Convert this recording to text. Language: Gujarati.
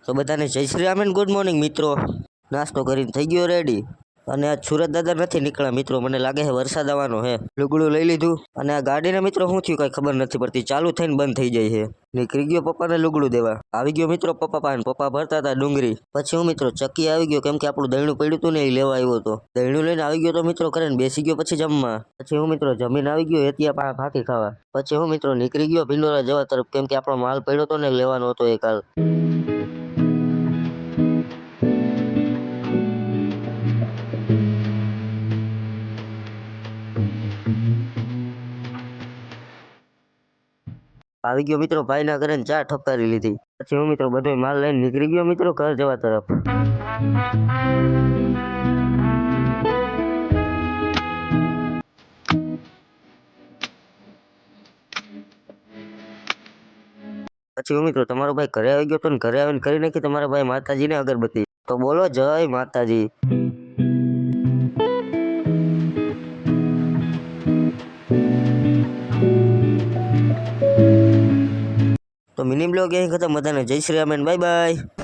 તો બધાને જય Shri Ram and good morning મિત્રો. નાસ્તો કરીને થઈ ગયો રેડી. અને આજ સુરત દાદા નથી નીકળ્યા મિત્રો, મને લાગે છે વરસાદ આવવાનો છે. લુગડું લઈ લીધું અને આ ગાડીના મિત્રો શું થયું કઈ ખબર નથી પડતી, ચાલુ થઈને બંધ થઈ જાય છે. નીકળી ગયો પપ્પાને લુગડું દેવા. આવી ગયો મિત્રો પપ્પા પાસે, પપ્પા ભરતા હતા ડુંગળી. પછી હું મિત્રો ચક્કી આવી ગયો, કેમ કે આપણું દહીણું પડ્યું હતું ને એ લેવા આવ્યો હતો. દહીણું લઈને આવી ગયો તો મિત્રો કરીને બેસી ગયો પછી જમવા. પછી હું મિત્રો જમીન આવી ગયો એતિયા પાસે ફાંકી ખાવા. પછી હું મિત્રો નીકળી ગયો ભિંડોરા જવા તરફ, કેમ કે આપણો માલ પડ્યો હતો ને લેવાનો હતો એ કાલ. આવી ગયો મિત્રો ભાઈના ઘરે ને ચા ઠપકારી લીધી. પછી હું મિત્રો બધો માલ લઈને નીકળી ગયો મિત્રો ઘર જવા તરફ. પછી હું મિત્રો તમારો ભાઈ ઘરે આવી ગયો તો ને ઘરે આવીને કરી નાખી તમારા ભાઈ માતાજીને અગરબત્તી. તો બોલો જય માતાજી. તો મિની બ્લોગ અહીં ખતમ. બધાને જય શ્રી રામ, બાય બાય.